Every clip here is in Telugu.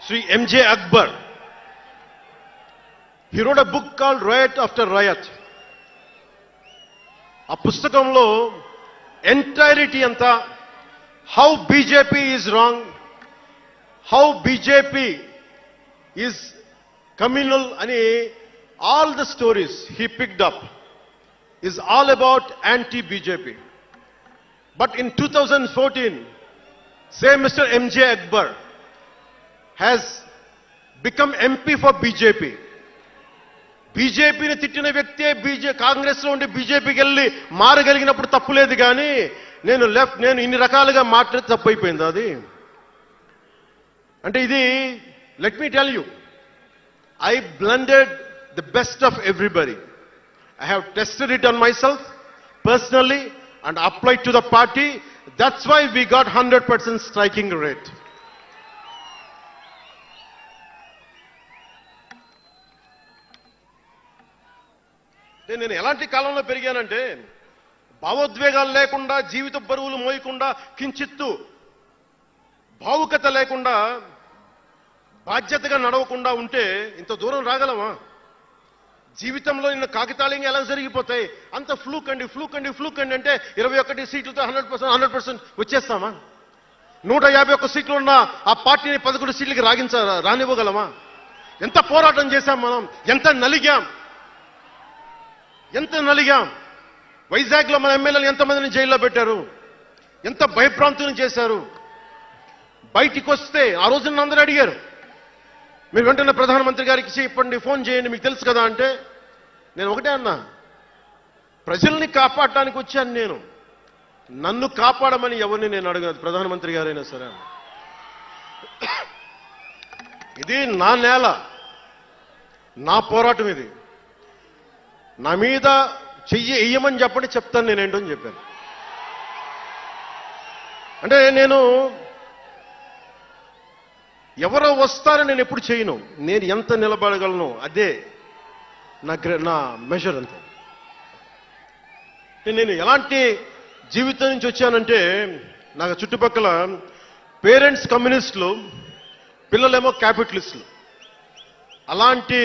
Sri M.J. Akbar. He wrote a book called Riot After Riot. ఆ పుస్తకంలో ఎంటైరిటీ అంతా how BJP is wrong, how BJP is communal అని all the stories he picked up is all about anti BJP. But in 2014, same Mr. M.J. Akbar has become MP for BJP. బీజేపీని తిట్టిన వ్యక్తే కాంగ్రెస్ లో ఉండి బీజేపీకి వెళ్ళి మారగలిగినప్పుడు తప్పులేదు, కానీ నేను ఇన్ని రకాలుగా మాట్లాడి తప్పు అయిపోయింది అది. అంటే ఇది, let me tell you, I blended the best of everybody. I have tested it on my self personally and applied to the party. That's why we got 100% striking rate. నేను ఎలాంటి కాలంలో పెరిగానంటే, భావోద్వేగాలు లేకుండా, జీవిత బరువులు మోయకుండా, కించిత్తు భావుకత లేకుండా, బాధ్యతగా నడవకుండా ఉంటే ఇంత దూరం రాగలమా? జీవితంలో నిన్న కాకితాళంగా ఎలా జరిగిపోతాయి? అంత ఫ్లూక్ అండి అంటే 21 సీట్లతో 100% వచ్చేస్తామా? 151 సీట్లు ఉన్న ఆ పార్టీని 11 సీట్లకి రానివ్వగలమా? ఎంత పోరాటం చేశాం మనం, ఎంత నలిగాం. వైజాగ్ లో మన ఎమ్మెల్యేలు ఎంతమందిని జైల్లో పెట్టారు, ఎంత భయభ్రాంతులను చేశారు. బయటికి వస్తే ఆ రోజున అందరూ అడిగారు, మీరు వెంటనే ప్రధానమంత్రి గారికి చెప్పండి, ఫోన్ చేయండి, మీకు తెలుసు కదా అంటే, నేను ఒకటే అన్నా, ప్రజల్ని కాపాడటానికి వచ్చాను నేను, నన్ను కాపాడమని ఎవరిని నేను అడగదు, ప్రధానమంత్రి గారైనా సరే. ఇది నా నేల, నా పోరాటం ఇది. నా మీద చెయ్యి వెయ్యమని చెప్పండి, చెప్తాను నేనేంటో అని చెప్పాను. అంటే నేను ఎవరో వస్తారని నేను ఎప్పుడు చేయను, నేను ఎంత నిలబడగలను అదే నా మెజర్ అంతే. నేను ఎలాంటి జీవితం నుంచి వచ్చానంటే, నాకు చుట్టుపక్కల పేరెంట్స్ కమ్యూనిస్టులు, పిల్లలేమో క్యాపిటలిస్టులు, అలాంటి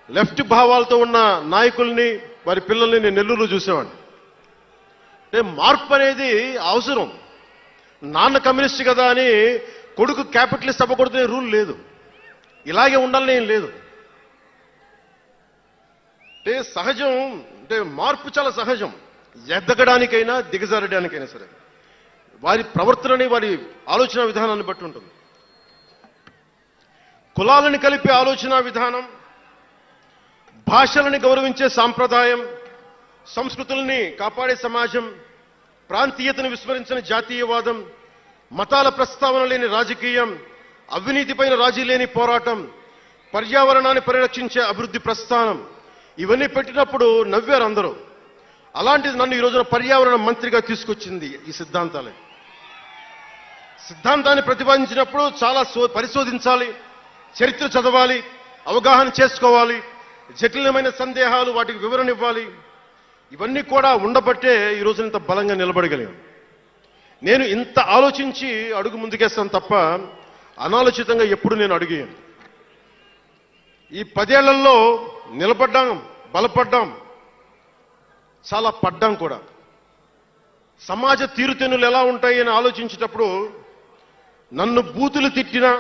లెఫ్ట్ భావాలతో ఉన్న నాయకుల్ని, వారి పిల్లల్ని నేను నెల్లూరులో చూసేవాడిని. అంటే మార్పు అనేది అవసరం. నాన్న కమ్యూనిస్ట్ కదా అని కొడుకు క్యాపిటలిస్ట్ అవ్వకూడదనే రూల్ లేదు, ఇలాగే ఉండాలని ఏం లేదు. అంటే సహజం, అంటే మార్పు చాలా సహజం, ఎదగడానికైనా దిగజారడానికైనా సరే. వారి ప్రవర్తనని, వారి ఆలోచన విధానాన్ని బట్టి ఉంటుంది. కులాలను కలిపే ఆలోచన విధానం, భాషలని గౌరవించే సాంప్రదాయం, సంస్కృతుల్ని కాపాడే సమాజం, ప్రాంతీయతను విస్మరించిన జాతీయవాదం, మతాల ప్రస్తావన లేని రాజకీయం, అవినీతిపైన రాజీ లేని పోరాటం, పర్యావరణాన్ని పరిరక్షించే అభివృద్ధి ప్రస్థానం, ఇవన్నీ పెట్టినప్పుడు నవ్వారు అందరూ. అలాంటిది నన్ను ఈ రోజున పర్యావరణ మంత్రిగా తీసుకొచ్చింది ఈ సిద్ధాంతాలే. సిద్ధాంతాన్ని ప్రతిపాదించినప్పుడు చాలా పరిశోధించాలి, చరిత్ర చదవాలి, అవగాహన చేసుకోవాలి, జటిలమైన సందేహాలు వాటికి వివరణ ఇవ్వాలి. ఇవన్నీ కూడా ఉండబట్టే ఈ రోజున ఇంత బలంగా నిలబడగలిగాం. నేను ఇంత ఆలోచించి అడుగు ముందుకేస్తాను తప్ప అనాలోచితంగా ఎప్పుడు నేను అడిగాను. ఈ 10 ఏళ్లలో నిలబడ్డాం, బలపడ్డాం, చాలా పడ్డాం కూడా. సమాజ తీరుతెన్నులు ఎలా ఉంటాయి అని ఆలోచించేటప్పుడు నన్ను బూతులు తిట్టినా,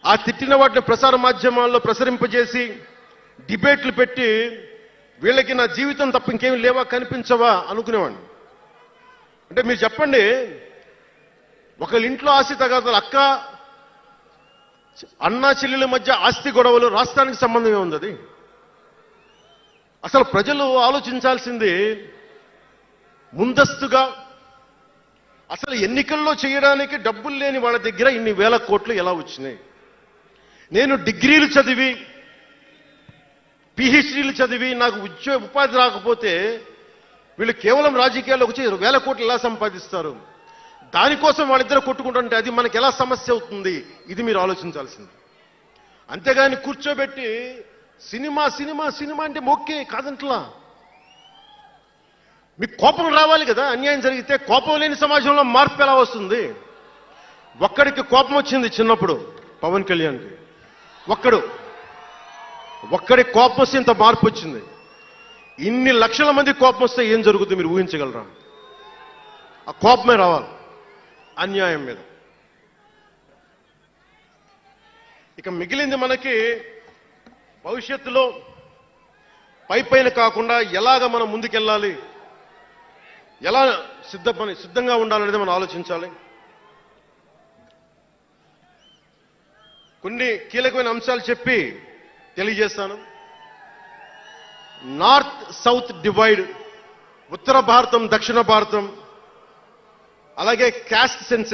ఆ తిట్టిన వాటిని ప్రసార మాధ్యమాల్లో ప్రసరింపజేసి డిబేట్లు పెట్టి, వీళ్ళకి నా జీవితం తప్ప ఇంకేమి లేవా, కనిపించవా అనుకునేవాడిని. అంటే మీరు చెప్పండి, ఒకళ్ళ ఇంట్లో ఆస్తి తగాదాలు, అన్నా చెల్లెల మధ్య ఆస్తి గొడవలు, రాష్ట్రానికి సంబంధం ఏముంది? అది అసలు ప్రజలు ఆలోచించాల్సింది ముందస్తుగా. అసలు ఎన్నికల్లో చేయడానికి డబ్బులు లేని వాళ్ళ దగ్గర ఇన్ని వేల కోట్లు ఎలా వచ్చినాయి? నేను డిగ్రీలు చదివి, పిహెచ్డీలు చదివి, నాకు ఉపాధి రాకపోతే వీళ్ళు కేవలం రాజకీయాల్లో వచ్చి వేల కోట్లు ఎలా సంపాదిస్తారు? దానికోసం వాళ్ళిద్దరు కొట్టుకుంటుంటే అది మనకి ఎలా సమస్య అవుతుంది? ఇది మీరు ఆలోచించాల్సింది. అంతేగాని కూర్చోబెట్టి సినిమా సినిమా సినిమా అంటే మొక్కే కాదంట్లా. మీకు కోపం రావాలి కదా, అన్యాయం జరిగితే. కోపం లేని సమాజంలో మార్పు ఎలా వస్తుంది? ఒక్కడికి కోపం వచ్చింది చిన్నప్పుడు, పవన్ కళ్యాణ్కి. ఒక్కడి కోపం వస్తే ఇంత మార్పు వచ్చింది. ఇన్ని లక్షల మంది కోపం వస్తే ఏం జరుగుతుంది మీరు ఊహించగలరా? ఆ కోపమే రావాలి అన్యాయం మీద. ఇక మిగిలింది మనకి భవిష్యత్తులో పైపైన కాకుండా ఎలాగ మనం ముందుకెళ్ళాలి, ఎలా సిద్ధంగా ఉండాలనేది మనం ఆలోచించాలి. కొన్ని కీలకమైన అంశాలు చెప్పి తెలియజేస్తాను. నార్త్ సౌత్ డివైడ్, ఉత్తర భారతం దక్షిణ భారతం, అలాగే క్యాస్ట్ సెన్సెస్,